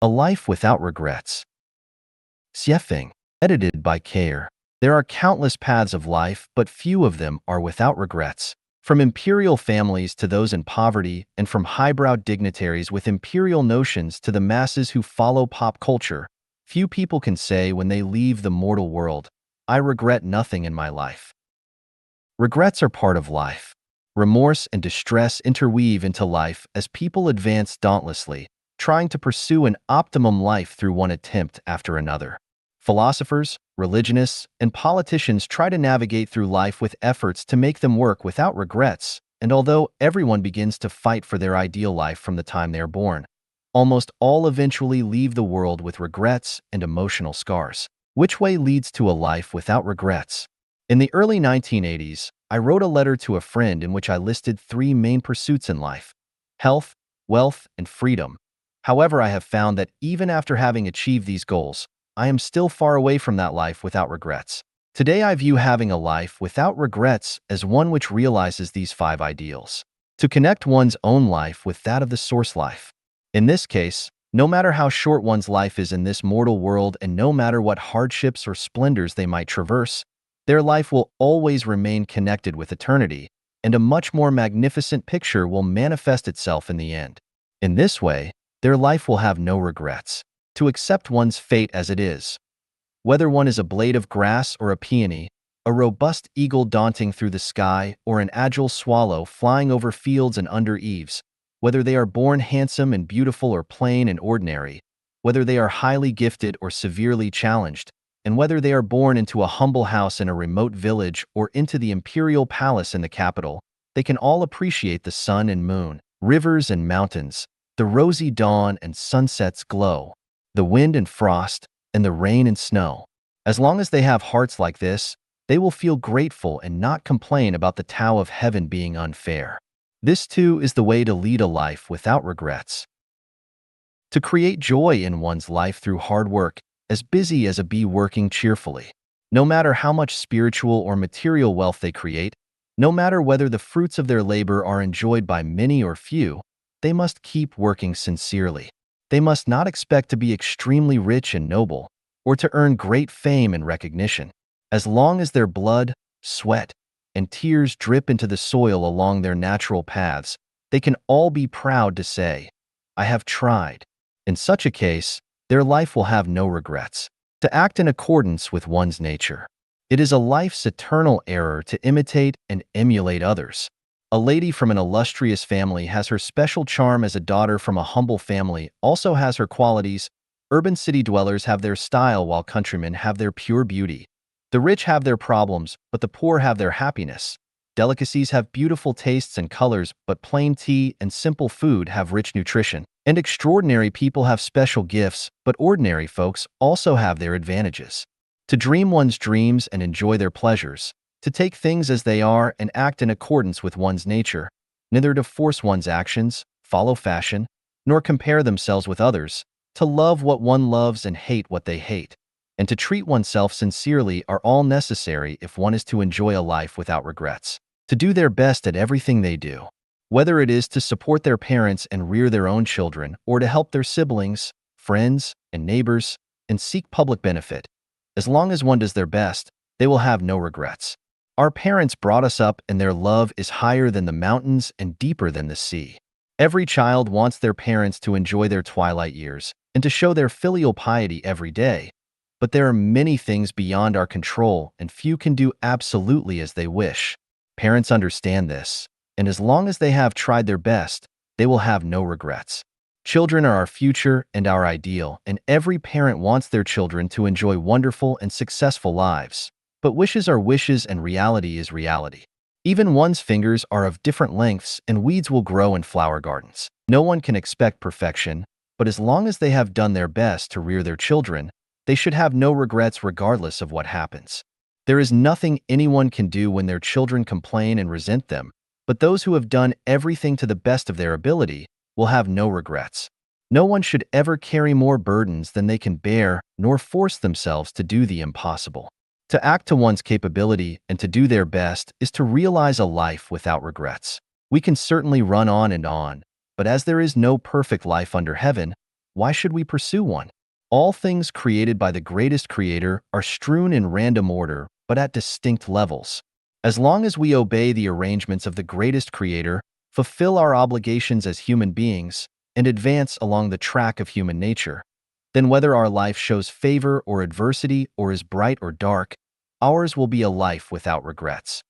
A Life Without Regrets. Xiefeng, edited by Kair. There are countless paths of life, but few of them are without regrets. From imperial families to those in poverty, and from highbrow dignitaries with imperial notions to the masses who follow pop culture, few people can say when they leave the mortal world, "I regret nothing in my life." Regrets are part of life. Remorse and distress interweave into life as people advance dauntlessly, trying to pursue an optimum life through one attempt after another. Philosophers, religionists, and politicians try to navigate through life with efforts to make them work without regrets, and although everyone begins to fight for their ideal life from the time they are born, almost all eventually leave the world with regrets and emotional scars. Which way leads to a life without regrets? In the early 1980s, I wrote a letter to a friend in which I listed three main pursuits in life: health, wealth, and freedom. However, I have found that even after having achieved these goals, I am still far away from that life without regrets. Today, I view having a life without regrets as one which realizes these five ideals. To connect one's own life with that of the source life. In this case, no matter how short one's life is in this mortal world and no matter what hardships or splendors they might traverse, their life will always remain connected with eternity, and a much more magnificent picture will manifest itself in the end. In this way, their life will have no regrets. To accept one's fate as it is. Whether one is a blade of grass or a peony, a robust eagle daunting through the sky, or an agile swallow flying over fields and under eaves, whether they are born handsome and beautiful or plain and ordinary, whether they are highly gifted or severely challenged, and whether they are born into a humble house in a remote village or into the imperial palace in the capital, they can all appreciate the sun and moon, rivers and mountains, the rosy dawn and sunset's glow, the wind and frost, and the rain and snow. As long as they have hearts like this, they will feel grateful and not complain about the Tao of heaven being unfair. This too is the way to lead a life without regrets. To create joy in one's life through hard work, as busy as a bee working cheerfully. No matter how much spiritual or material wealth they create, no matter whether the fruits of their labor are enjoyed by many or few, they must keep working sincerely. They must not expect to be extremely rich and noble, or to earn great fame and recognition. As long as their blood, sweat, and tears drip into the soil along their natural paths, they can all be proud to say, "I have tried." In such a case, their life will have no regrets. To act in accordance with one's nature. It is a life's eternal error to imitate and emulate others. A lady from an illustrious family has her special charm as a daughter from a humble family also has her qualities. Urban city dwellers have their style while countrymen have their pure beauty. The rich have their problems, but the poor have their happiness. Delicacies have beautiful tastes and colors, but plain tea and simple food have rich nutrition. And extraordinary people have special gifts, but ordinary folks also have their advantages. To dream one's dreams and enjoy their pleasures. To take things as they are and act in accordance with one's nature, neither to force one's actions, follow fashion, nor compare themselves with others, to love what one loves and hate what they hate, and to treat oneself sincerely are all necessary if one is to enjoy a life without regrets. To do their best at everything they do, whether it is to support their parents and rear their own children, or to help their siblings, friends, and neighbors, and seek public benefit. As long as one does their best, they will have no regrets. Our parents brought us up and their love is higher than the mountains and deeper than the sea. Every child wants their parents to enjoy their twilight years and to show their filial piety every day. But there are many things beyond our control and few can do absolutely as they wish. Parents understand this, and as long as they have tried their best, they will have no regrets. Children are our future and our ideal, and every parent wants their children to enjoy wonderful and successful lives. But wishes are wishes and reality is reality. Even one's fingers are of different lengths and weeds will grow in flower gardens. No one can expect perfection, but as long as they have done their best to rear their children, they should have no regrets regardless of what happens. There is nothing anyone can do when their children complain and resent them, but those who have done everything to the best of their ability will have no regrets. No one should ever carry more burdens than they can bear, nor force themselves to do the impossible. To act to one's capability and to do their best is to realize a life without regrets. We can certainly run on and on, but as there is no perfect life under heaven, why should we pursue one? All things created by the greatest creator are strewn in random order, but at distinct levels. As long as we obey the arrangements of the greatest creator, fulfill our obligations as human beings, and advance along the track of human nature, then whether our life shows favor or adversity or is bright or dark, ours will be a life without regrets.